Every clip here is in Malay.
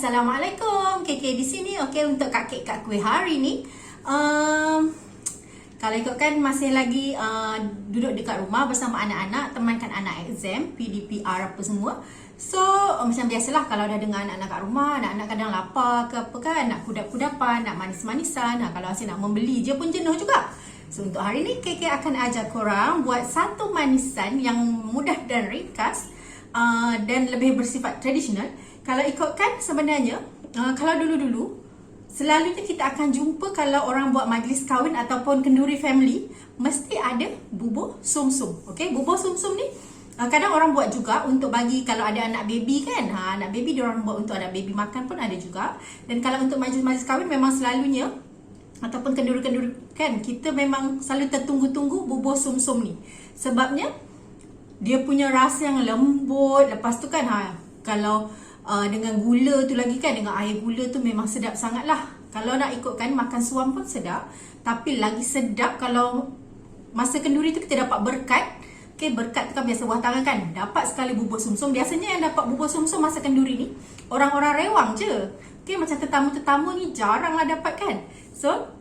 Assalamualaikum, KK di sini. Okey, untuk kak kuih hari ni, kalau ikutkan masih lagi duduk dekat rumah bersama anak-anak, temankan anak exam, PDPR apa semua. So, macam biasalah kalau dah dengan anak-anak kat rumah, anak-anak kadang lapar ke apa kan, nak kudap-kudapan, nak manis-manisan. Kalau asyik nak membeli je pun jenuh juga. So, untuk hari ni KK akan ajar korang buat satu manisan yang mudah dan ringkas dan lebih bersifat tradisional. Kalau ikutkan sebenarnya, kalau dulu-dulu selalunya kita akan jumpa kalau orang buat majlis kahwin ataupun kenduri family, mesti ada bubur sumsum. Okey, bubur sumsum ni kadang orang buat juga untuk bagi kalau ada anak baby kan. Anak baby diorang buat untuk anak baby makan pun ada juga. Dan kalau untuk majlis-majlis kahwin memang selalunya ataupun kenduri-kenduri kan, kita memang selalu tertunggu-tunggu bubur sumsum ni. Sebabnya dia punya rasa yang lembut. Lepas tu kan kalau dengan gula tu lagi kan, dengan air gula tu memang sedap sangat lah. Kalau nak ikutkan makan suam pun sedap, tapi lagi sedap kalau masa kenduri tu kita dapat berkat. Okay, berkat tu kan biasa buah tangan kan, dapat sekali bubur sumsum. Biasanya yang dapat bubur sumsum masa kenduri ni orang-orang rewang je. Okay, macam tetamu-tetamu ni jarang lah dapat kan. So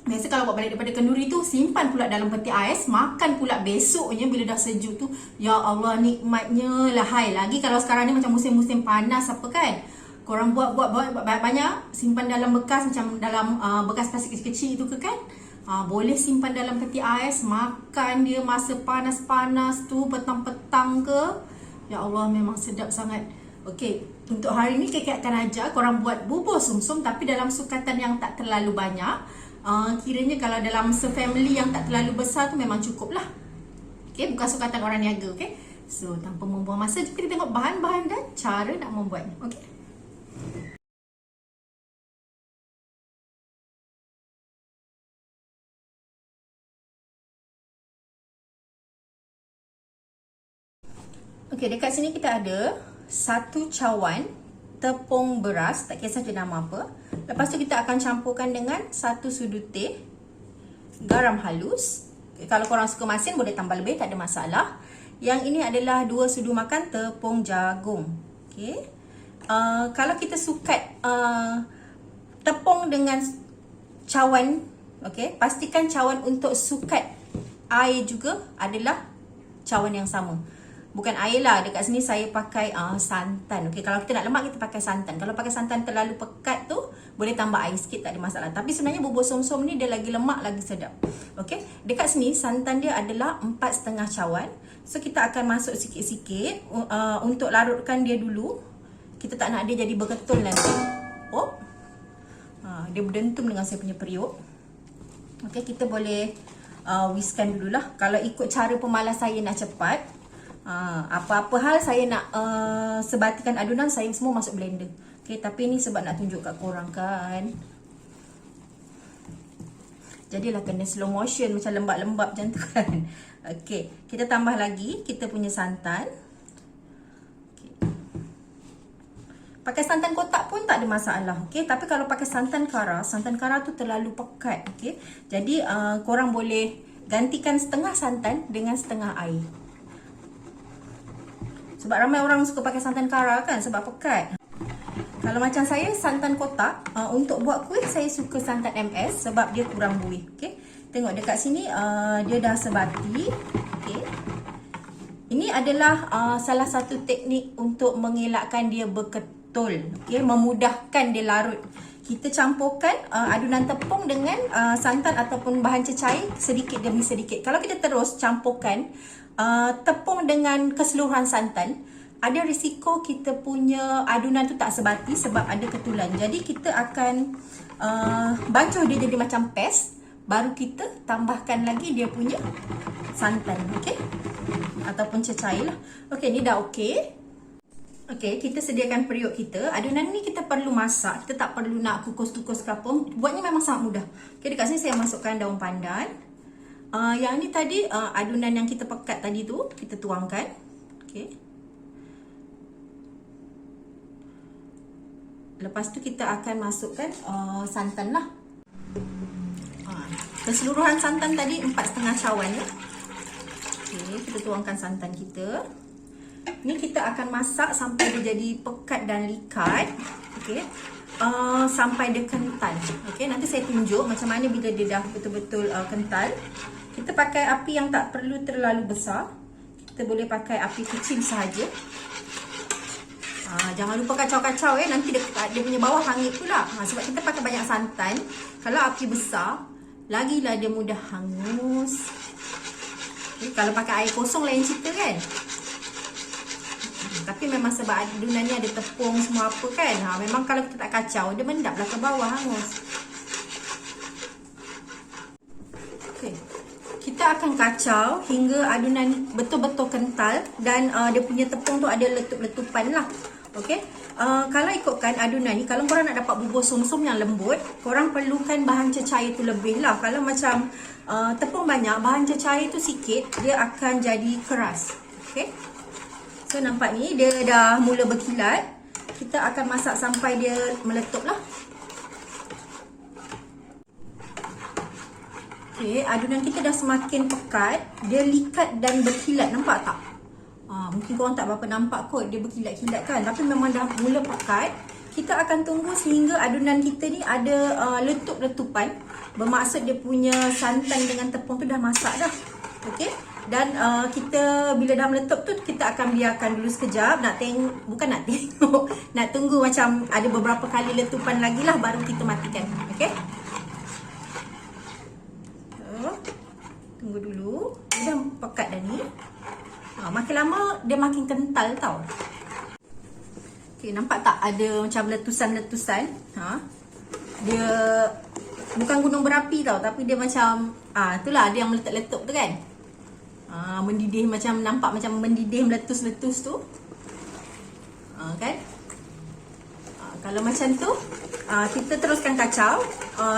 biasa kalau buat balik daripada kenduri tu, simpan pula dalam peti ais, makan pula besoknya bila dah sejuk tu. Ya Allah, nikmatnya lah. Hai, lagi kalau sekarang ni macam musim-musim panas apa kan, korang buat banyak, simpan dalam bekas, macam dalam bekas plastik kecil-kecil tu ke kan. Boleh simpan dalam peti ais, makan dia masa panas-panas tu, petang-petang ke. Ya Allah, memang sedap sangat. Okey, untuk hari ni KK akan ajar korang buat bubur sumsum, tapi dalam sukatan yang tak terlalu banyak. Kiranya kalau dalam se-family yang tak terlalu besar tu memang cukup lah. Okay, bukan sukatan orang niaga. Okay, so tanpa membuang masa, jom kita tengok bahan-bahan dan cara nak membuatnya. Okay. Okay, dekat sini kita ada satu cawan tepung beras, tak kisah je nama apa. Lepas tu kita akan campurkan dengan satu sudu teh garam halus. Kalau korang suka masin boleh tambah lebih, tak ada masalah. Yang ini adalah 2 sudu makan tepung jagung. Okay. Kalau kita sukat tepung dengan cawan, okay, pastikan cawan untuk sukat air juga adalah cawan yang sama. Bukan air lah, dekat sini saya pakai santan. Okay, kalau kita nak lemak kita pakai santan. Kalau pakai santan terlalu pekat tu, boleh tambah air sikit, tak ada masalah. Tapi sebenarnya bubur sumsum ni dia lagi lemak, lagi sedap. Okay, dekat sini santan dia adalah 4,5 cawan. So kita akan masuk sikit-sikit untuk larutkan dia dulu. Kita tak nak dia jadi berketul nanti. Dia berdentum dengan saya punya periuk. Okay, kita boleh whiskkan dululah. Kalau ikut cara pemalas saya nak cepat, apa-apa hal saya nak sebatikan adunan, saya semua masuk blender. Okay, tapi ni sebab nak tunjuk kat korang kan, jadilah kena slow motion macam lembab-lembab macam tu kan. Okay, kita tambah lagi kita punya santan. Okay. Pakai santan kotak pun tak ada masalah. Okay, tapi kalau pakai santan kara tu terlalu pekat. Okay, jadi korang boleh gantikan setengah santan dengan setengah air. Sebab ramai orang suka pakai santan kara kan, sebab pekat. Kalau macam saya, santan kotak, untuk buat kuih saya suka santan MS sebab dia kurang buih. Okay, tengok dekat sini dia dah sebati. Okay, ini adalah salah satu teknik untuk mengelakkan dia berketul. Okay, memudahkan dia larut. Kita campurkan adunan tepung dengan santan ataupun bahan cecair sedikit demi sedikit. Kalau kita terus campurkan tepung dengan keseluruhan santan, ada risiko kita punya adunan tu tak sebati sebab ada ketulan. Jadi kita akan bancuh dia jadi macam paste, baru kita tambahkan lagi dia punya santan. Okay, ataupun cecair lah. Okay, ni dah okay. Okay, kita sediakan periuk kita. Adunan ni kita perlu masak, kita tak perlu nak kukus-kukus ke apa. Buatnya memang sangat mudah. Okay, dekat sini saya masukkan daun pandan. Yang ni tadi adunan yang kita pekat tadi tu kita tuangkan. Okay. Lepas tu kita akan masukkan santan lah. Keseluruhan santan tadi 4,5 cawan ya. Okay, kita tuangkan santan kita. Ni kita akan masak sampai dia jadi pekat dan likat. Okey. Sampai dia kental. Okey, nanti saya tunjuk macam mana bila dia dah betul-betul kental. Kita pakai api yang tak perlu terlalu besar. Kita boleh pakai api kecil sahaja. Jangan lupa kacau-kacau nanti dia punya bawah hangit pula. Sebab kita pakai banyak santan. Kalau api besar, lagilah dia mudah hangus. Okay, kalau pakai air kosong lain cerita kan. Tapi memang sebab adunan ni ada tepung semua apa kan. Memang kalau kita tak kacau, dia mendaplah ke bawah hangus. Okay. Kita akan kacau hingga adunan ni betul-betul kental. Dan dia punya tepung tu ada letup-letupan lah. Okay. Kalau ikutkan adunan ni, kalau korang nak dapat bubur sumsum yang lembut, korang perlukan bahan cecair tu lebih lah. Kalau macam tepung banyak, bahan cecair tu sikit, dia akan jadi keras. Okay. So nampak ni dia dah mula berkilat. Kita akan masak sampai dia meletup lah. Okay, adunan kita dah semakin pekat. Dia likat dan berkilat, nampak tak? Mungkin korang tak berapa nampak kot dia berkilat-kilat kan. Tapi memang dah mula pekat. Kita akan tunggu sehingga adunan kita ni ada letup-letupan. Bermaksud dia punya santan dengan tepung tu dah masak dah. Okay. Dan kita bila dah meletup tu, kita akan biarkan dulu sekejap. Bukan nak tengok, nak tunggu macam ada beberapa kali letupan lagi lah, baru kita matikan. Okay. Tunggu dulu. Dia dah pekat dah ni. Makin lama dia makin kental tau. Okay, nampak tak ada macam letusan-letusan. Dia bukan gunung berapi tau, tapi dia macam itulah dia yang meletup-letup tu kan. Mendidih, macam nampak macam mendidih meletus-letus tu. Kan? Kalau macam tu, kita teruskan kacau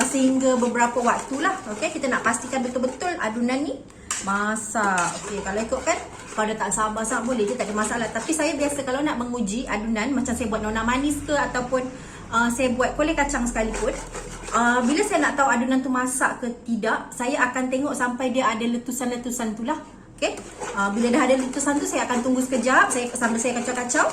sehingga beberapa waktu lah. Okay, kita nak pastikan betul-betul adunan ni masak. Okay, kalau ikutkan, kalau dah tak sabar sangat boleh je, tak ada masalah. Tapi saya biasa kalau nak menguji adunan, macam saya buat nona manis ke, ataupun saya buat kolej kacang sekalipun, bila saya nak tahu adunan tu masak ke tidak, saya akan tengok sampai dia ada letusan-letusan tu lah. Okay. Bila dah ada letusan tu, saya akan tunggu sekejap sambil saya kacau-kacau.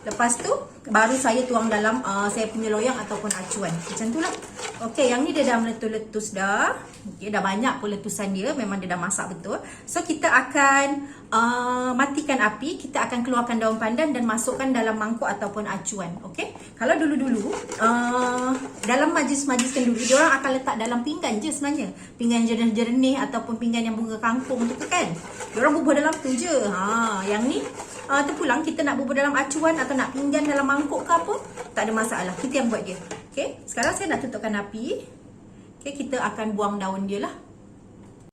Lepas tu baru saya tuang dalam saya punya loyang ataupun acuan. Macam tu lah. Okay, yang ni dia dah meletus-letus dah. Okay, dah banyak pun letusan dia. Memang dia dah masak betul. So kita akan matikan api. Kita akan keluarkan daun pandan dan masukkan dalam mangkuk ataupun acuan. Okay. Kalau dulu-dulu dalam majlis-majlis kenduri, diorang akan letak dalam pinggan je sebenarnya. Pinggan jernih-jernih ataupun pinggan yang bunga kangkung tu kan. Diorang bubur dalam tu je. Yang ni terpulang kita nak bubur dalam acuan atau nak pinggan dalam mangkuk ke apa, tak ada masalah. Kita yang buat dia. Okay. Sekarang saya nak tutupkan api. Okay, kita akan buang daun dia lah.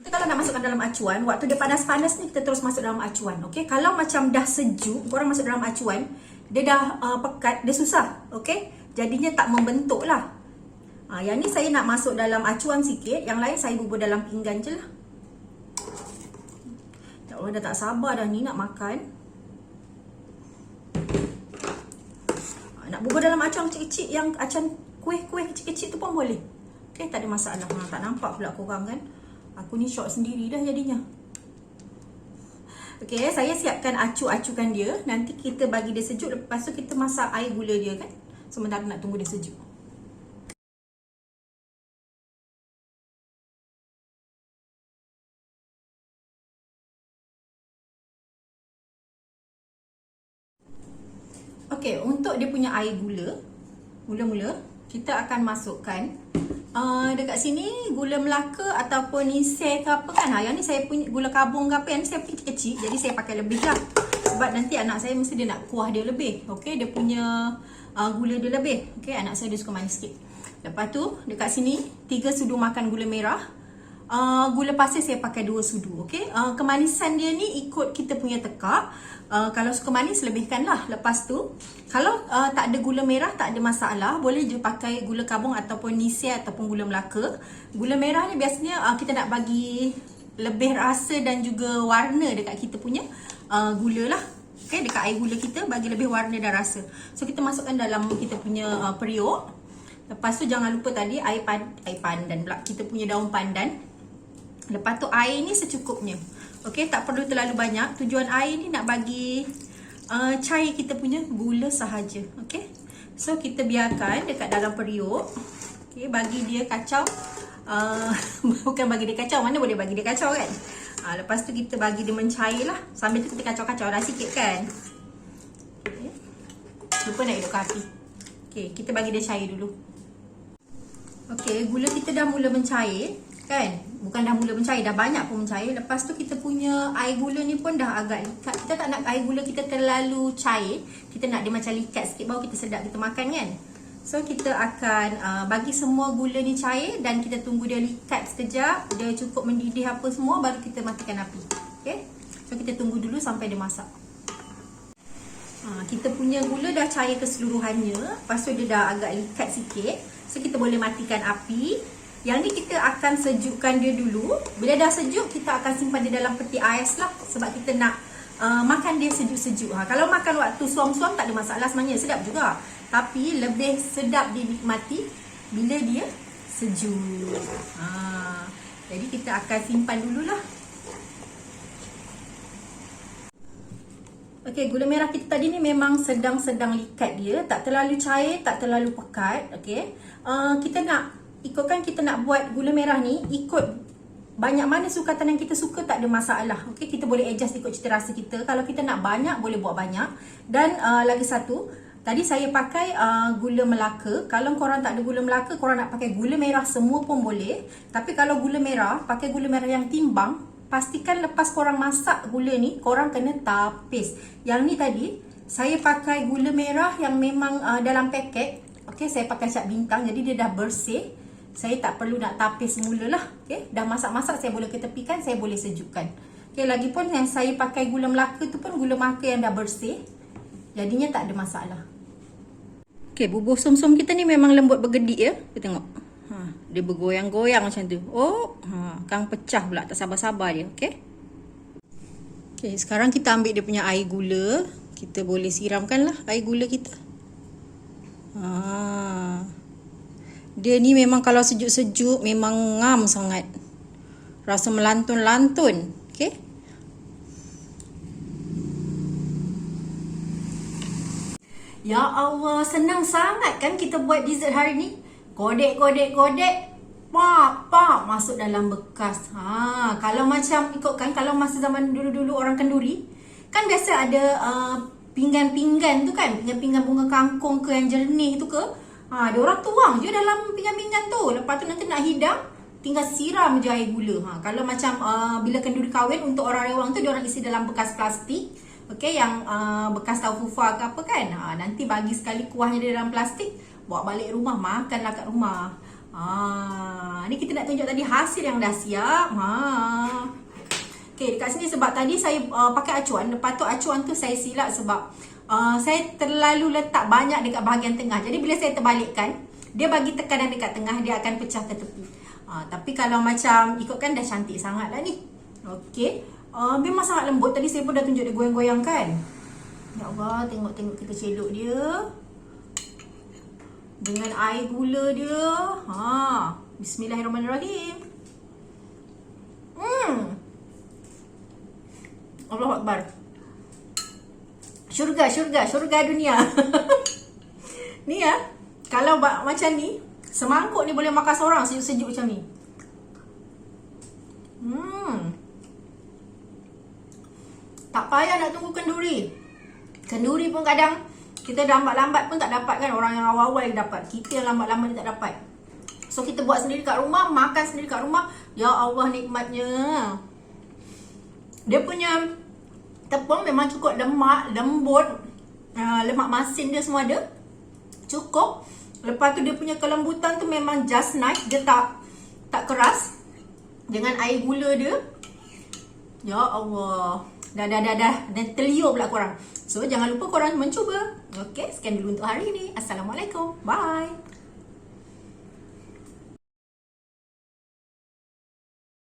Kita kalau nak masukkan dalam acuan, waktu dia panas-panas ni kita terus masuk dalam acuan. Okay. Kalau macam dah sejuk, korang masuk dalam acuan, dia dah pekat, dia susah. Okay. Jadinya tak membentuk lah. Yang ni saya nak masuk dalam acuan sikit. Yang lain saya bubur dalam pinggan je lah. Ya Allah, dah tak sabar dah ni nak makan. Nak bubur dalam acuan kecil-kecil, yang acuan kuih-kuih kecil-kecil tu pun boleh. Okay, tak ada masalah. Tak nampak pula korang kan. Aku ni syok sendiri dah jadinya. Okay, saya siapkan acu-acukan dia. Nanti kita bagi dia sejuk. Lepas tu kita masak air gula dia kan. Sementara nak tunggu dia sejuk. Okay, untuk dia punya air gula, mula-mula kita akan masukkan dekat sini gula Melaka ataupun nisir ke apa kan. Yang ni saya punya gula kabung ke apa, yang ni saya punya kecil, jadi saya pakai lebih lah. Sebab nanti anak saya mesti dia nak kuah dia lebih. Okay, dia punya gula dia lebih. Okay, anak saya dia suka manis sikit. Lepas tu dekat sini 3 sudu makan gula merah. Gula pasir saya pakai 2 sudu. Okay, kemanisan dia ni ikut kita punya tekak. Kalau suka manis lebihkan lah. Lepas tu kalau tak ada gula merah, tak ada masalah, boleh je pakai gula kabung ataupun nisir ataupun gula Melaka. Gula merah ni biasanya kita nak bagi lebih rasa dan juga warna dekat kita punya gula lah. Okay, dekat air gula kita bagi lebih warna dan rasa. So kita masukkan dalam kita punya periuk. Lepas tu jangan lupa tadi air pandan pula, kita punya daun pandan. Lepas tu air ni secukupnya. Okey, tak perlu terlalu banyak. Tujuan air ni nak bagi cair kita punya gula sahaja. Okay, so kita biarkan dekat dalam periuk. Okay, bagi dia kacau. Bukan bagi dia kacau, mana boleh bagi dia kacau kan. Lepas tu kita bagi dia mencair lah. Sambil tu kita kacau-kacau dah sikit kan. Okay. Lupa nak hidupkan api. Okay, kita bagi dia cair dulu. Okay, gula kita dah mula mencair kan. Bukan dah mula mencair, dah banyak pun mencair. Lepas tu kita punya air gula ni pun dah agak likat. Kita tak nak air gula kita terlalu cair. Kita nak dia macam likat sikit, baru kita sedap kita makan kan. So kita akan bagi semua gula ni cair dan kita tunggu dia likat sekejap. Dia cukup mendidih apa semua, baru kita matikan api. Okay, so kita tunggu dulu sampai dia masak. Kita punya gula dah cair keseluruhannya. Lepas tu dia dah agak likat sikit. So kita boleh matikan api. Yang ni kita akan sejukkan dia dulu. Bila dah sejuk, kita akan simpan dia dalam peti ais lah. Sebab kita nak makan dia sejuk-sejuk. Kalau makan waktu suam-suam tak ada masalah sebenarnya, sedap juga. Tapi lebih sedap dinikmati bila dia sejuk. Jadi kita akan simpan dululah. Okey, gula merah kita tadi ni memang sedang-sedang likat dia. Tak terlalu cair, tak terlalu pekat. Okey, kita nak ikutkan, kita nak buat gula merah ni ikut banyak mana sukatan yang kita suka, tak ada masalah. Okey, kita boleh adjust ikut cita rasa kita. Kalau kita nak banyak, boleh buat banyak. Dan lagi satu, tadi saya pakai gula Melaka. Kalau korang tak ada gula Melaka, korang nak pakai gula merah semua pun boleh. Tapi kalau gula merah, pakai gula merah yang timbang. Pastikan lepas korang masak gula ni, korang kena tapis. Yang ni tadi, saya pakai gula merah yang memang dalam paket. Okey, saya pakai cap bintang, jadi dia dah bersih. Saya tak perlu nak tapis semula lah. Okey, dah masak-masak, saya boleh ketepikan, saya boleh sejukkan. Okey, lagipun yang saya pakai gula Melaka tu pun gula Melaka yang dah bersih. Jadinya tak ada masalah. Okey, bubur som-som kita ni memang lembut bergedik ya. Kita tengok. Dia bergoyang-goyang macam tu. Kang pecah pula, tak sabar-sabar dia. Okey. Okey, sekarang kita ambil dia punya air gula. Kita boleh siramkanlah air gula kita. Dia ni memang kalau sejuk-sejuk memang ngam sangat. Rasa melantun-lantun. Okey. Ya Allah, senang sangat kan kita buat dessert hari ni. Kodek, pak, masuk dalam bekas. Kalau macam ikutkan, kalau masa zaman dulu-dulu orang kenduri, kan biasa ada pinggan-pinggan tu kan, pinggan-pinggan bunga kangkung ke yang jernih tu ke. Dia orang tuang je dalam pinggan-pinggan tu. Lepas tu nanti nak hidang, tinggal siram je air gula. Kalau macam bila kenduri kahwin untuk orang rewang tu, dia orang isi dalam bekas plastik. Okey, yang bekas tahu fufa ke apa kan. Nanti bagi sekali kuahnya di dalam plastik, bawa balik rumah, makanlah kat rumah. Ni kita nak tunjuk tadi hasil yang dah siap. Okey, dekat sini sebab tadi saya pakai acuan. Lepas tu acuan tu saya silap sebab saya terlalu letak banyak dekat bahagian tengah. Jadi bila saya terbalikkan, dia bagi tekanan dekat tengah, dia akan pecah ke tepi. Tapi kalau macam ikutkan, dah cantik sangat lah ni. Okey, memang sangat lembut. Tadi saya pun dah tunjuk dia goyang-goyang kan. Ya Allah, tengok-tengok kita celuk dia dengan air gula dia. Bismillahirrahmanirrahim. Allahu Akbar. Syurga dunia. Ni ya, kalau macam ni, semangkuk ni boleh makan seorang sejuk-sejuk macam ni. Tak payah nak tunggu kenduri. Kenduri pun kadang kita lambat-lambat pun tak dapat kan. Orang yang awal-awal yang dapat. Kita yang lambat-lambat ni tak dapat. So kita buat sendiri kat rumah, makan sendiri kat rumah. Ya Allah, nikmatnya. Dia punya tepung memang cukup lemak, lembut. Lemak masin dia semua ada. Cukup. Lepas tu dia punya kelembutan tu memang just nice. Dia tak keras. Dengan air gula dia. Ya Allah. Dah terliur pula korang. So jangan lupa korang mencuba. Okey, sekian dulu untuk hari ini. Assalamualaikum. Bye.